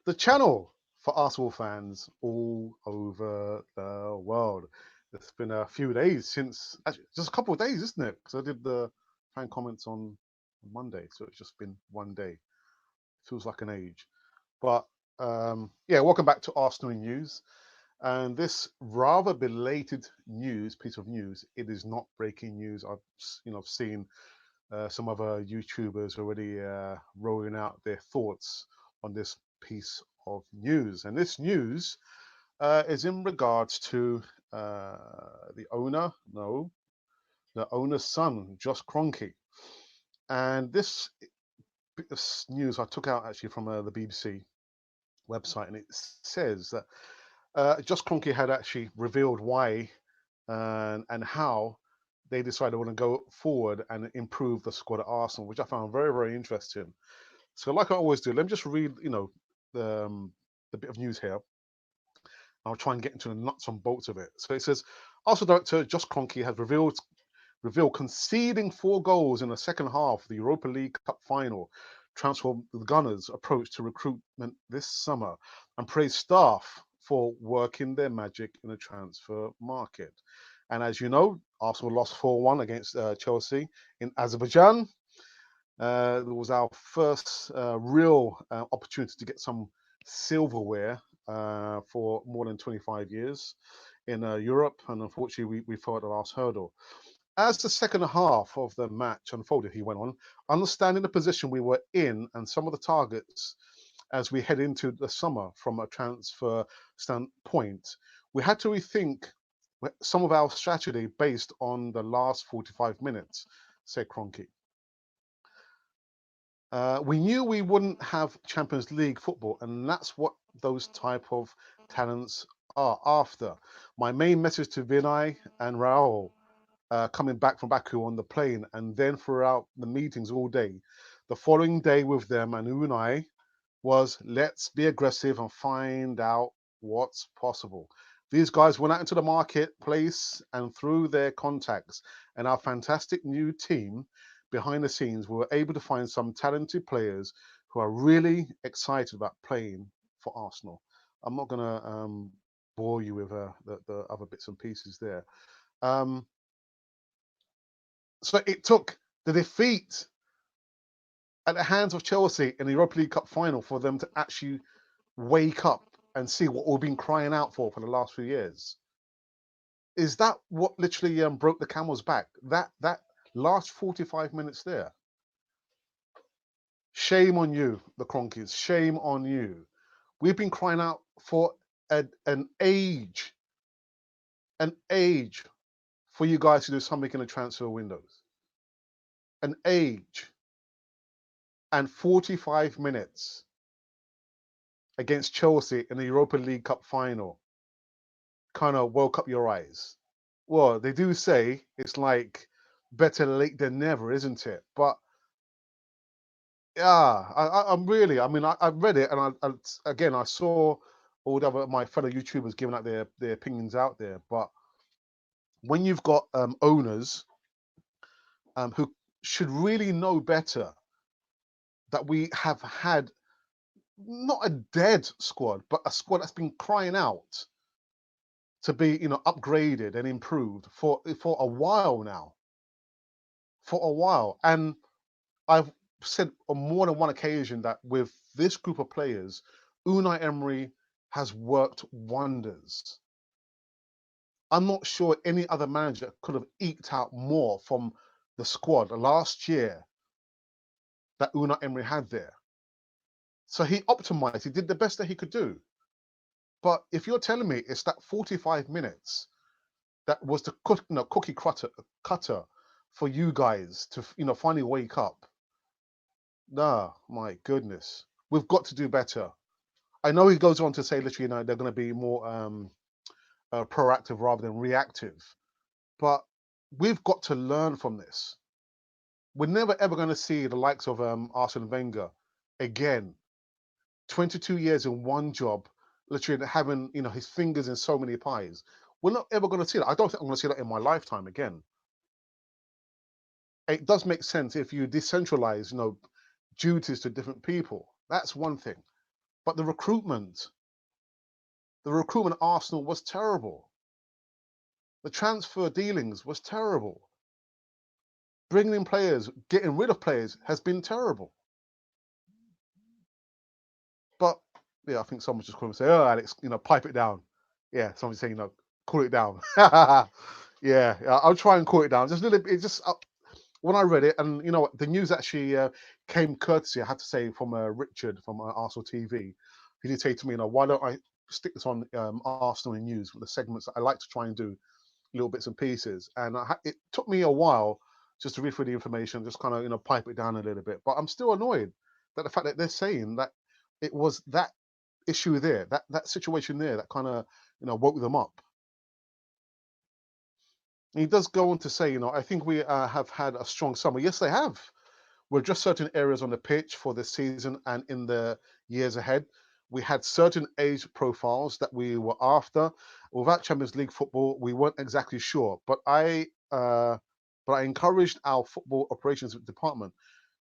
the channel for Arsenal fans all over the world. It's been a few days since, actually, just a couple of days, isn't it? Because I did the fan comments on Monday, so it's just been one day. Feels like an age. But yeah, welcome back to Arsenal News. And this rather belated piece of news, it is not breaking news. I've seen some other YouTubers already rolling out their thoughts on this piece of news. And this news is in regards to the owner, no, the owner's son, Josh Kroenke. And this news I took out actually from the BBC website, and it says that Josh Kroenke had actually revealed why and how they decided they want to go forward and improve the squad at Arsenal, which I found very, very interesting. So, like I always do, let me just read, the bit of news here. I'll try and get into the nuts and bolts of it. So it says, Arsenal director Josh Kroenke has revealed conceding 4 goals in the second half of the Europa League Cup final transformed the Gunners' approach to recruitment this summer and praised staff for working their magic in the transfer market. And as you know, Arsenal lost 4-1 against Chelsea in Azerbaijan. It was our first real opportunity to get some silverware for more than 25 years in Europe. And unfortunately, we fell at the last hurdle. As the second half of the match unfolded, he went on, understanding the position we were in and some of the targets as we head into the summer from a transfer standpoint, we had to rethink some of our strategy based on the last 45 minutes, said Kroenke. We knew we wouldn't have Champions League football, and that's what those type of talents are after. My main message to Vinay and Raul coming back from Baku on the plane and then throughout the meetings all day. The following day with them and Unai was let's be aggressive and find out what's possible. These guys went out into the marketplace and through their contacts and our fantastic new team behind the scenes, we were able to find some talented players who are really excited about playing for Arsenal. I'm not going to bore you with the other bits and pieces there. So it took the defeat at the hands of Chelsea in the Europa League Cup final for them to actually wake up and see what we've been crying out for the last few years. Is that what literally broke the camel's back? That last 45 minutes there. Shame on you, the Kroenkes. Shame on you. We've been crying out for an age for you guys to do something in the transfer windows. An age. And 45 minutes against Chelsea in the Europa League Cup final kind of woke up your eyes. Well, they do say it's like better late than never, isn't it? But yeah, I'm really, I mean, I read it and again, I saw all the other my fellow YouTubers giving out their opinions out there. But when you've got owners who should really know better that we have had not a dead squad, but a squad that's been crying out to be, upgraded and improved for a while now. For a while. And I've said on more than one occasion that with this group of players, Unai Emery has worked wonders. I'm not sure any other manager could have eked out more from the squad last year that Unai Emery had there. So he optimized, he did the best that he could do. But if you're telling me it's that 45 minutes that was the cookie cutter for you guys to finally wake up. Nah, my goodness, we've got to do better. I know he goes on to say literally, they're going to be more proactive rather than reactive, but we've got to learn from this. We're never ever going to see the likes of Arsene Wenger again. 22 years in one job, literally having his fingers in so many pies. We're not ever going to see that. I don't think I'm going to see that in my lifetime again. It does make sense if you decentralize, duties to different people. That's one thing. But the recruitment at Arsenal was terrible. The transfer dealings was terrible. Bringing in players, getting rid of players has been terrible. But yeah, I think someone's just calling and say, "Oh, Alex, pipe it down." Yeah, someone's saying, cool it down. Yeah, I'll try and cool it down. Just a little bit. It just when I read it, and the news actually came courtesy, I have to say, from Richard from Arsenal TV. He did say to me, why don't I stick this on Arsenal in news, the segments that I like to try and do, little bits and pieces. And it took me a while just to read through the information, just kind of pipe it down a little bit. But I'm still annoyed that the fact that they're saying that it was that issue there, that situation there, that kind of woke them up. And he does go on to say, I think we have had a strong summer. Yes, they have. We're just certain areas on the pitch for this season and in the years ahead. We had certain age profiles that we were after. Without Champions League football, we weren't exactly sure. But I encouraged our football operations department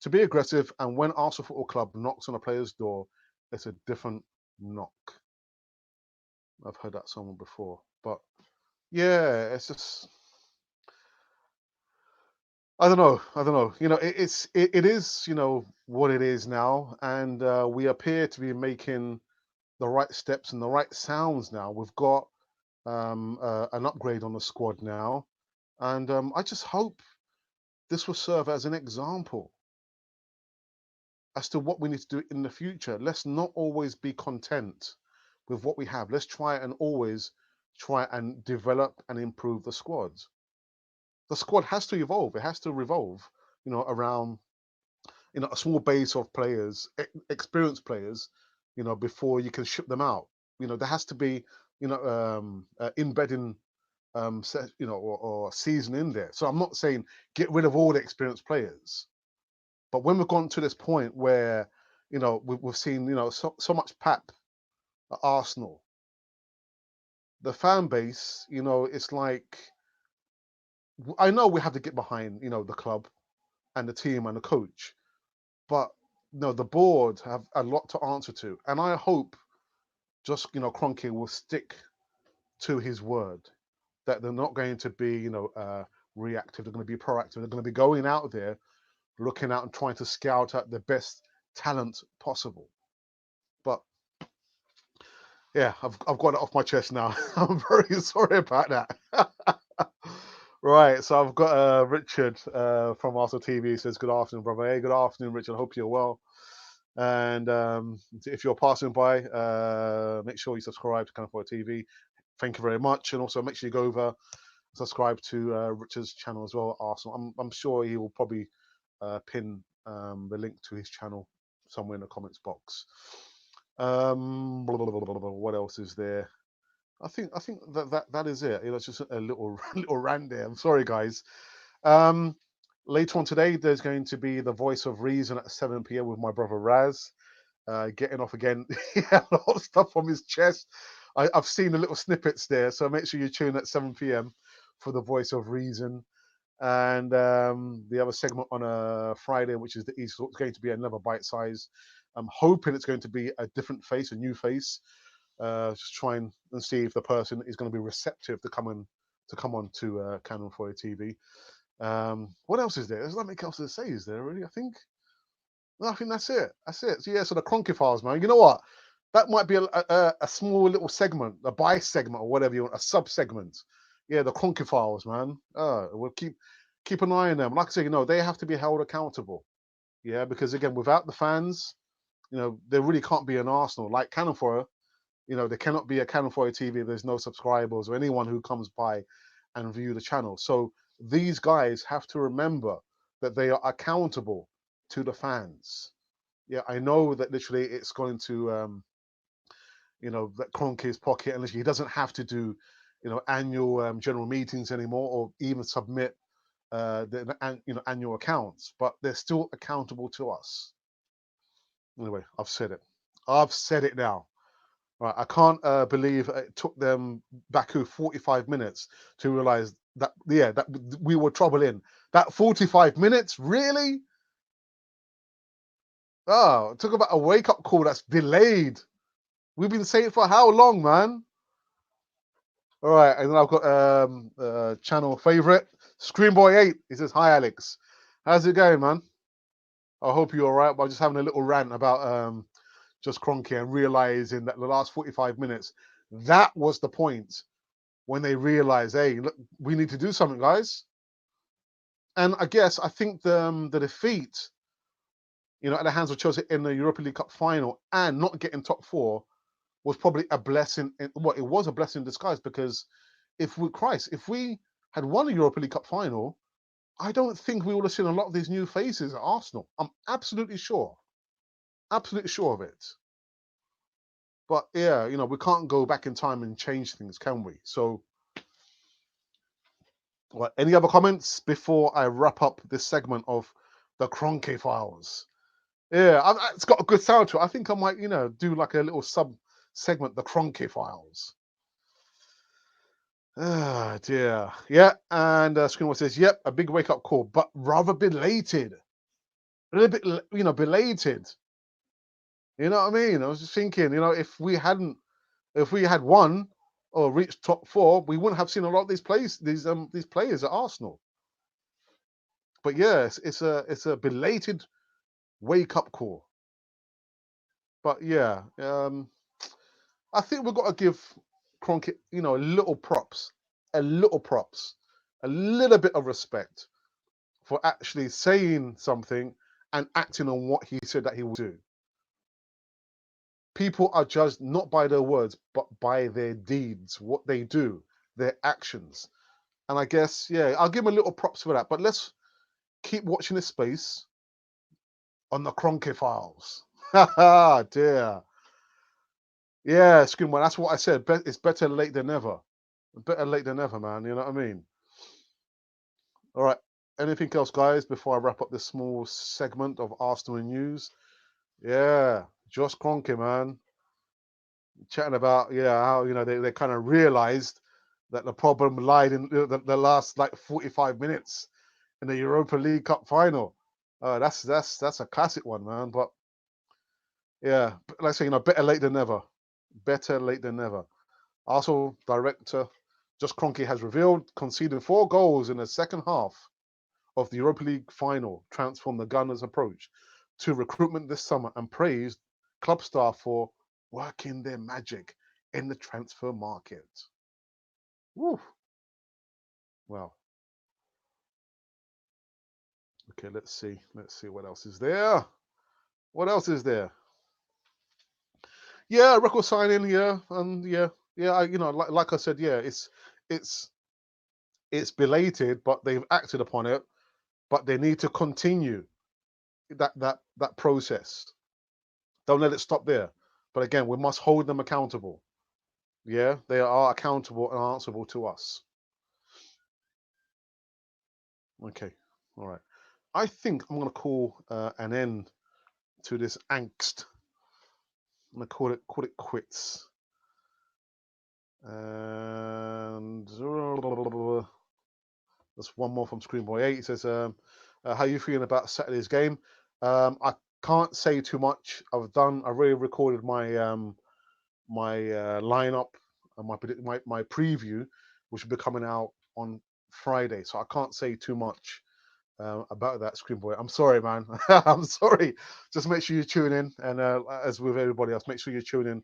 to be aggressive. And when Arsenal Football Club knocks on a player's door, it's a different knock. I've heard that somewhere before. But yeah, it's just, I don't know. It is what it is now, and we appear to be making the right steps and the right sounds now. We've got an upgrade on the squad now, and I just hope this will serve as an example as to what we need to do in the future. Let's not always be content with what we have. Let's try and always try and develop and improve the squad. The squad has to evolve. It has to revolve, around a small base of players, experienced players, before you can ship them out. There has to be, embedding, or season in there. So I'm not saying get rid of all the experienced players, but when we've gone to this point where, we've seen, so much pap at Arsenal, the fan base, it's like, I know we have to get behind, the club and the team and the coach, but no, the board have a lot to answer to, and I hope just Kroenke will stick to his word that they're not going to be reactive. They're going to be proactive. They're going to be going out there, looking out and trying to scout out the best talent possible. But yeah, I've got it off my chest now. I'm very sorry about that. Right, so I've got Richard from Arsenal TV says, "Good afternoon, brother." Hey, good afternoon, Richard. Hope you're well. And if you're passing by, make sure you subscribe to KRONKE TV. Thank you very much. And also make sure you go over, subscribe to Richard's channel as well, Arsenal. I'm sure he will probably pin the link to his channel somewhere in the comments box. What else is there? I think that is it. It's just a little rant there. I'm sorry, guys. Later on today, there's going to be the Voice of Reason at 7 p.m. with my brother Raz. Getting off again. He had a lot of stuff from his chest. I've seen the little snippets there, so make sure you tune at 7 p.m. for the Voice of Reason. And the other segment on a Friday, which is it's going to be another bite size. I'm hoping it's going to be a different face, a new face. Just try and see if the person is going to be receptive to come on to KRONKE TV. What else is there? There's nothing else to say, is there really? I think that's it. So yeah, so the KRONKE Files, man. You know what? That might be a small little segment, a buy segment or whatever you want, a sub segment. Yeah, the KRONKE Files, man. We'll keep an eye on them. Like I say, they have to be held accountable. Yeah, because again, without the fans, there really can't be an Arsenal. Like KRONKE, there cannot be a KRONKE TV. There's no subscribers or anyone who comes by and view the channel. So these guys have to remember that they are accountable to the fans. Yeah, I know that literally it's going to, that Kroenke's pocket, and he doesn't have to do, annual general meetings anymore, or even submit the annual accounts, but they're still accountable to us. Anyway, I've said it. I've said it now. Right, I can't believe it took them Baku 45 minutes to realize that, that we were trouble in. That 45 minutes, really? Oh, talk about a wake-up call that's delayed. We've been saying it for how long, man? All right, and then I've got channel favorite, Screenboy8. He says, hi, Alex. How's it going, man? I hope you're all right. But I'm just having a little rant about Josh Kroenke and realizing that the last 45 minutes, that was the point when they realized, hey, look, we need to do something, guys. And I think the defeat, at the hands of Chelsea in the Europa League Cup final and not getting top four was probably a blessing. It was a blessing in disguise, because if we had won the Europa League Cup final, I don't think we would have seen a lot of these new faces at Arsenal. I'm absolutely sure of it. But yeah, we can't go back in time and change things, can we? So, any other comments before I wrap up this segment of the KRONKE Files? Yeah, it's got a good sound to it. I think I might, do like a little sub segment, the KRONKE Files. Ah, dear. Yeah, and Screenwatch says, yep, a big wake-up call, but rather belated. A little bit, belated. You know what I mean? I was just thinking, if we had won or reached top four, we wouldn't have seen a lot of these players at Arsenal. But yes, it's a belated wake-up call. But yeah, I think we've got to give Kroenke, a little props, a little bit of respect for actually saying something and acting on what he said that he will do. People are judged not by their words, but by their deeds, what they do, their actions. And I guess, yeah, I'll give him a little props for that. But let's keep watching this space on the KRONKE Files. Ha dear. Yeah, Screamwell, that's what I said. It's better late than never. Better late than never, man. You know what I mean? All right. Anything else, guys, before I wrap up this small segment of Arsenal news? Yeah, Josh Kroenke, man. Chatting about, how, they kind of realized that the problem lied in the last, 45 minutes in the Europa League Cup final. That's a classic one, man. But, yeah, like I say, better late than never. Better late than never. Arsenal director Josh Kroenke has revealed conceding 4 goals in the second half of the Europa League final transformed the Gunners' approach to recruitment this summer and praised club staff for working their magic in the transfer market. Woo. Well, okay, let's see what else is there. What else is there? Yeah, record signing, yeah, and yeah. Like I said, yeah, it's belated, but they've acted upon it. But they need to continue that process. Don't let it stop there. But again, we must hold them accountable. Yeah, they are accountable and answerable to us. Okay, all right. I think I'm going to call an end to this angst. I'm going to call it quits. And there's one more from Screenboy8. He says, how are you feeling about Saturday's game? I can't say too much. I've already recorded my lineup and my preview, which will be coming out on Friday. So I can't say too much about that, Screenboy. I'm sorry, man. I'm sorry. Just make sure you tune in, and as with everybody else, make sure you tune in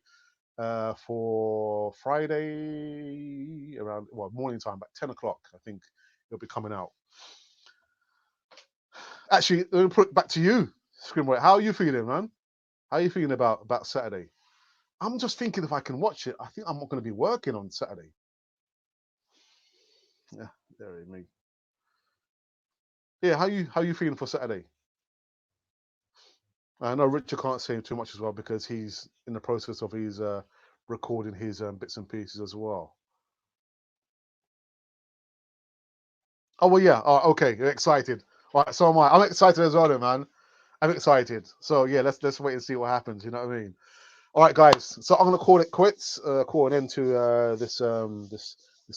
for Friday around morning time, about 10 o'clock. I think it'll be coming out. Actually, let me put it back to you, Screenboy. How are you feeling, man? How are you feeling about Saturday? I'm just thinking if I can watch it. I think I'm not going to be working on Saturday. Yeah, there me. Yeah, how you feeling for Saturday? I know Richard can't say too much as well because he's in the process of his recording his bits and pieces as well. Oh well, yeah. Oh, okay, you're excited. All right, so am I. I'm excited as well, man. I'm excited. So yeah, let's wait and see what happens. You know what I mean? All right, guys. So I'm gonna call it quits. Call an end to this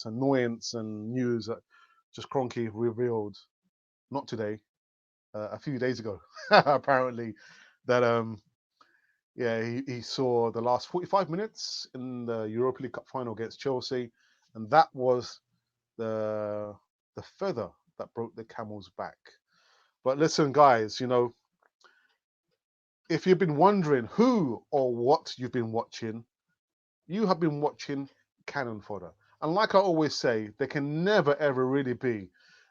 annoyance and news that just Kroenke revealed. Not today. A few days ago, apparently, that yeah, he saw the last 45 minutes in the Europa League Cup final against Chelsea, and that was the feather that broke the camel's back. But listen, guys, if you've been wondering who or what you've been watching, you have been watching Cannon Fodder. And like I always say, there can never ever really be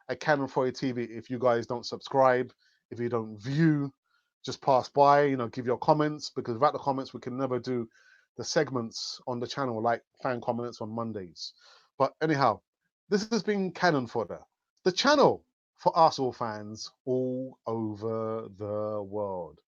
a Cannon Fodder TV if you guys don't subscribe, if you don't view, just pass by, give your comments, because without the comments, we can never do the segments on the channel like fan comments on Mondays. But anyhow, this has been Cannon Fodder, the channel for Arsenal fans all over the world.